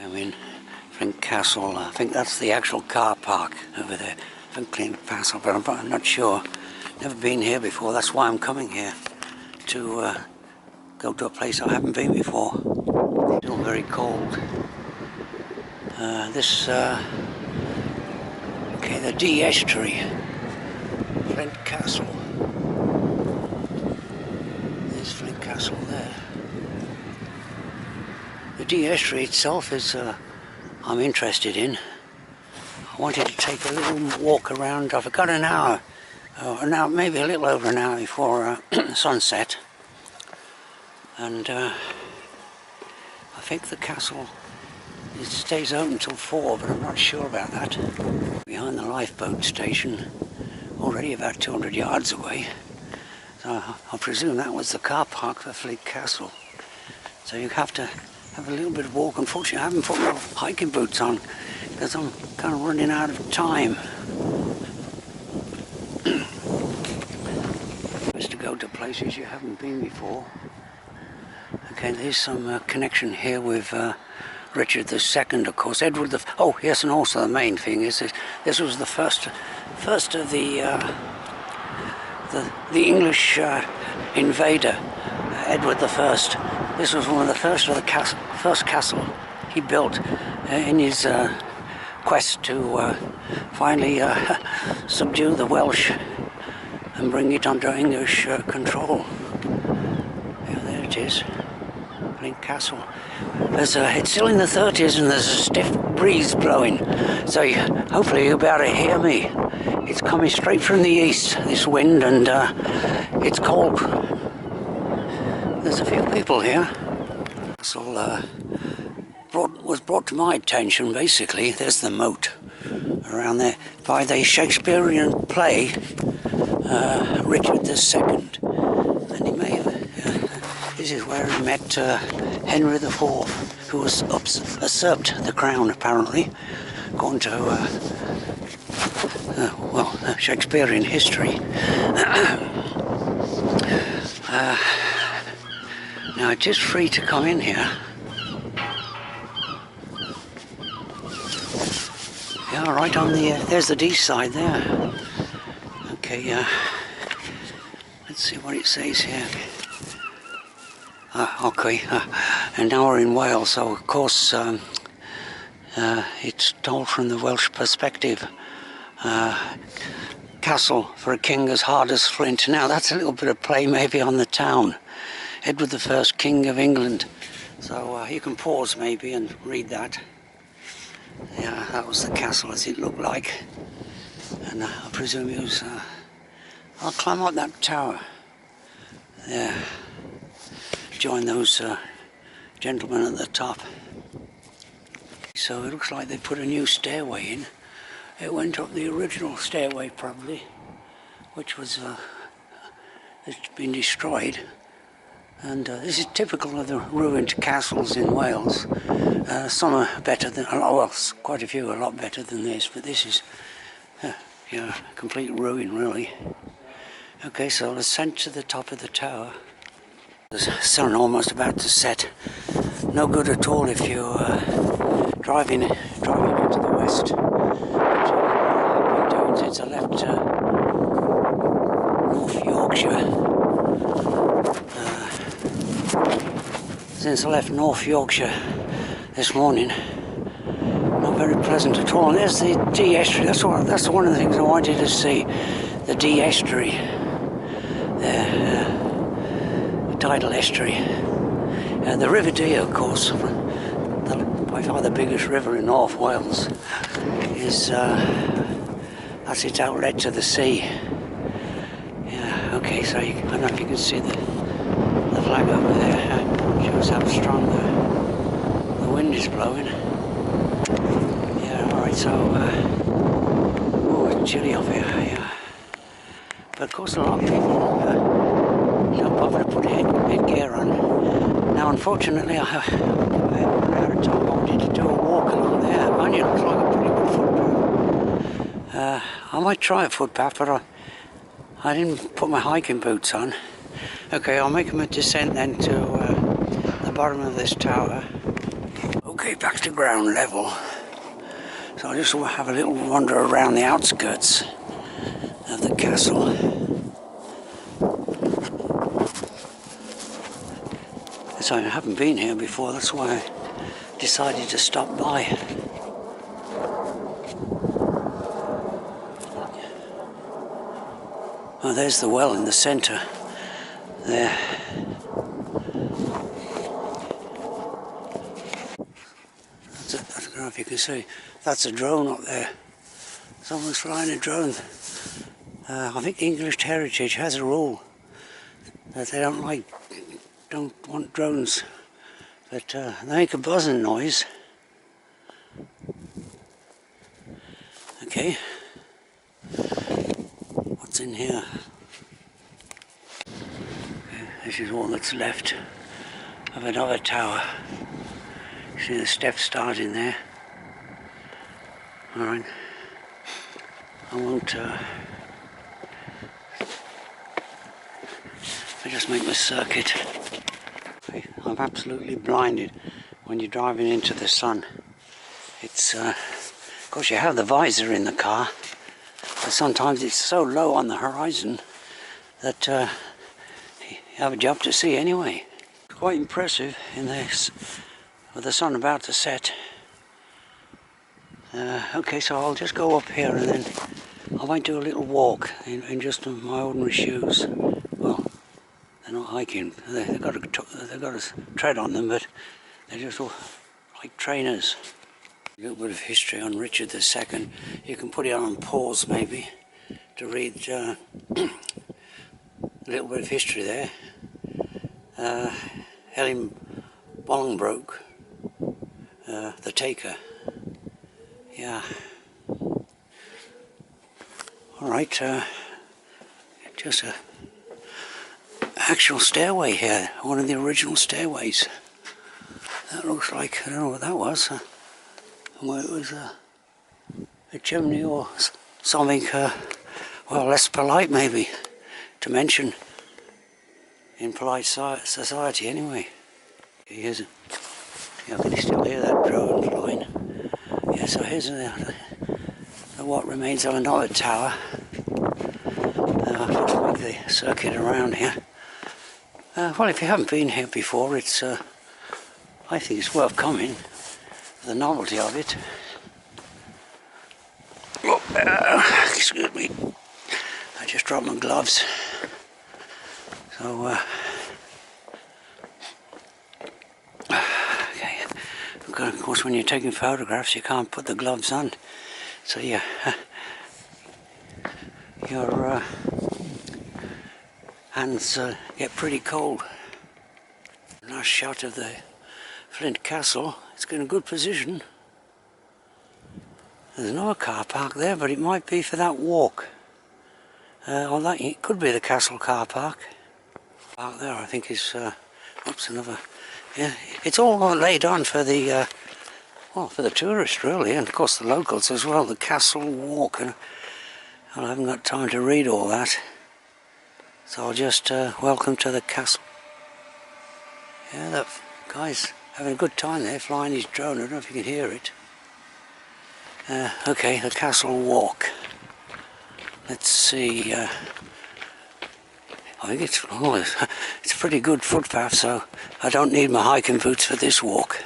I'm in Flint Castle. I think that's the actual car park over there. Flint Castle, but I'm not sure. Never been here before. That's why I'm coming here, to go to a place I haven't been before. Still very cold. Okay, the D estuary, Flint Castle. There's Flint Castle there. The D estuary itself is I'm interested in. I wanted to take a little walk around. I've got an hour, maybe a little over an hour before sunset, and I think the castle, it stays open till 4, but I'm not sure about that. Behind the lifeboat station, already about 200 yards away. So I presume that was the car park for Flint Castle. So you have to have a little bit of walk. Unfortunately, I haven't put my hiking boots on because I'm kind of running out of time. Just to go to places you haven't been before. Okay, there's some connection here with Richard II, of course. Edward the... Oh, yes, and also the main thing is this was the first of the English invader, Edward I. This was one of the first of the first castle he built in his quest to finally subdue the Welsh and bring it under English control. Yeah, there it is, Flint Castle. It's still in the 30s and there's a stiff breeze blowing, so hopefully you'll be able to hear me. It's coming straight from the east, this wind, and it's cold. There's a few people here. Castle was brought to my attention, basically. There's the moat around there by the Shakespearean play Richard II, and he may have, this is where he met Henry IV, who was usurped the crown, apparently, according to Shakespearean history. Now it is free to come in here. Yeah, right on the, there's the D side there. Okay, let's see what it says here. Okay, and now we're in Wales, so of course it's told from the Welsh perspective. Castle for a king as hard as flint. Now that's a little bit of play maybe on the town. Edward I, King of England. So you can pause maybe and read that. Yeah, that was the castle as it looked like. And I presume it was... I'll climb up that tower. Yeah. Join those gentlemen at the top. So it looks like they put a new stairway in. It went up the original stairway probably, which was it's been destroyed. And this is typical of the ruined castles in Wales. Some are better than, well, quite a few are a lot better than this, but this is, yeah, complete ruin really. Okay, so ascent to the top of the tower. The sun almost about to set. No good at all if you're driving into the west. Which I've been doing since I left North Yorkshire. Since I left North Yorkshire this morning, not very pleasant at all. And there's the D estuary. That's one of the things I wanted to see. The D estuary, the tidal estuary. The River Dee, of course, by far the biggest river in North Wales, is that's its outlet to the sea. Yeah. Okay. So I don't know if you can see the flag over there. Shows how strong the wind is blowing. Yeah, alright, so oh, it's chilly up here, yeah. But of course a lot of people don't bother to put headgear on. Now unfortunately I haven't run out of time. I wanted to do a walk along there. Mind you, it looks like a pretty good footpath. I might try a footpath, but I didn't put my hiking boots on. Okay, I'll make a descent then to the bottom of this tower. Okay, back to ground level. So I just want to have a little wander around the outskirts of the castle. So I haven't been here before, that's why I decided to stop by. Oh, there's the well in the centre there. I don't know if you can see, that's a drone up there. Someone's flying a drone. I think English Heritage has a rule that they don't want drones, but they make a buzzing noise. Okay, what's in here? Okay, this is all that's left of another tower. You see the steps starting there. Alright, I won't I just make my circuit. Okay, I'm absolutely blinded when you're driving into the sun. It's of course you have the visor in the car, but sometimes it's so low on the horizon that you have a job to see anyway. Quite impressive in this, with the sun about to set. Okay, so I'll just go up here and then I might do a little walk in just my ordinary shoes. Well, they're not hiking, they've got a tread on them, but they're just all like trainers. A little bit of history on Richard II. You can put it on pause maybe to read a little bit of history there. Helen Bolingbroke, the taker. Yeah. Alright, just a actual stairway here, one of the original stairways. That looks like, I don't know what that was. Well, it was a chimney or something, well, less polite maybe to mention in polite society anyway. Here's a, yeah, I can still hear that drone flying. Yeah, so here's what remains of another tower. I'll just make the circuit around here. Well, if you haven't been here before, it's I think it's worth coming for the novelty of it. Oh, excuse me, I just dropped my gloves. So, okay. Of course, when you're taking photographs, you can't put the gloves on, so yeah, your hands get pretty cold. Nice shot of the Flint Castle. It's in a good position. There's another car park there, but it might be for that walk. Or that, it could be the castle car park. Park there, I think, is oops, another. Yeah, it's all laid on for the well, for the tourists really, and of course the locals as well. The castle walk, and I haven't got time to read all that, so I'll just welcome to the castle. Yeah, that guy's having a good time there, flying his drone. I don't know if you can hear it. Okay, the castle walk. Let's see. I think it's a pretty good footpath, so I don't need my hiking boots for this walk.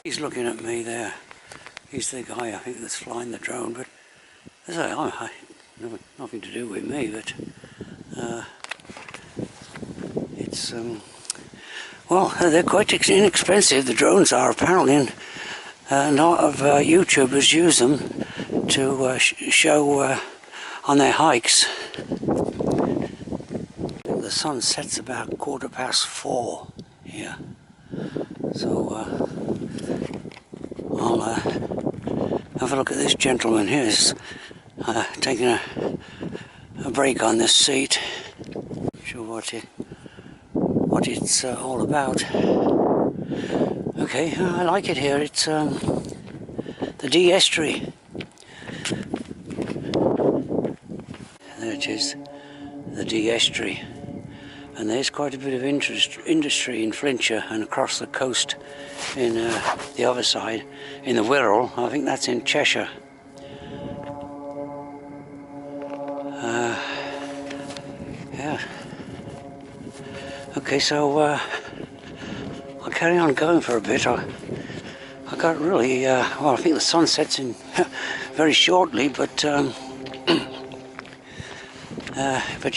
He's looking at me there. He's the guy, I think, that's flying the drone, but as I nothing to do with me, but it's well, they're quite inexpensive, the drones are apparently, and a lot of YouTubers use them to show on their hikes. The sun sets about 4:15 here, so I'll have a look at this gentleman here. He's taking a break on this seat. Not sure what it's all about. Okay, I like it here. It's the Dee estuary. There it is, the Dee estuary. And there's quite a bit of industry in Flintshire and across the coast in the other side, in the Wirral. I think that's in Cheshire. Yeah. Okay, so I'll carry on going for a bit. I got really, well, I think the sun sets in very shortly, but you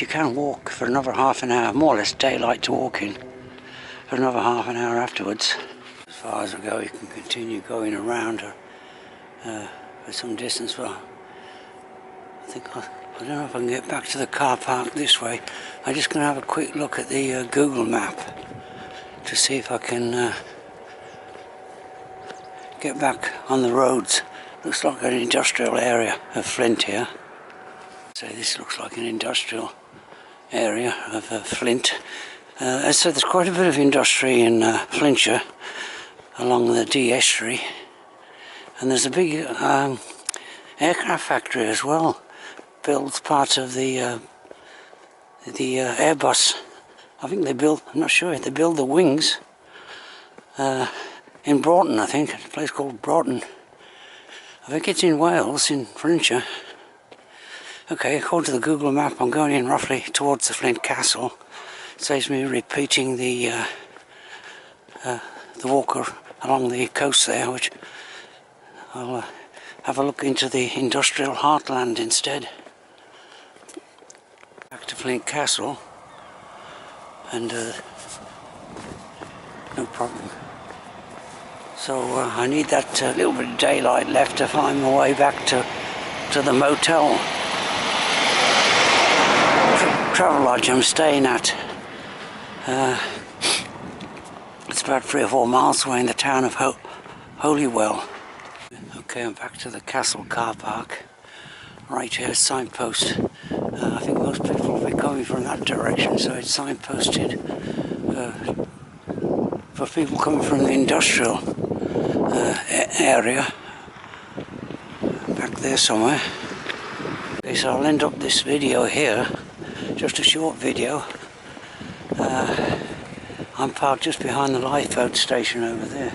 can walk for another half an hour, more or less daylight to walk in, for another half an hour afterwards. As far as I go, you can continue going around for some distance. Well, I don't know if I can get back to the car park this way. I'm just going to have a quick look at the Google map to see if I can get back on the roads. Looks like an industrial area of Flint here. So this looks like an industrial area of Flint. As I said, there's quite a bit of industry in Flintshire along the Dee estuary, and there's a big aircraft factory as well. Builds part of the Airbus. I think they build, I'm not sure if they build the wings in Broughton, I think, a place called Broughton. I think it's in Wales, in Flintshire. Okay, according to the Google map, I'm going in roughly towards the Flint Castle. It saves me repeating the walk along the coast there, which I'll have a look into the industrial heartland instead. Back to Flint Castle, and no problem. So I need that little bit of daylight left to find my way back to the motel. Travel lodge I'm staying at. It's about 3 or 4 miles away in the town of Holywell. Okay, I'm back to the castle car park. Right here, signpost. I think most people will be coming from that direction, so it's signposted for people coming from the industrial area. Back there somewhere. Okay, so I'll end up this video here. Just a short video. I'm parked just behind the lifeboat station over there.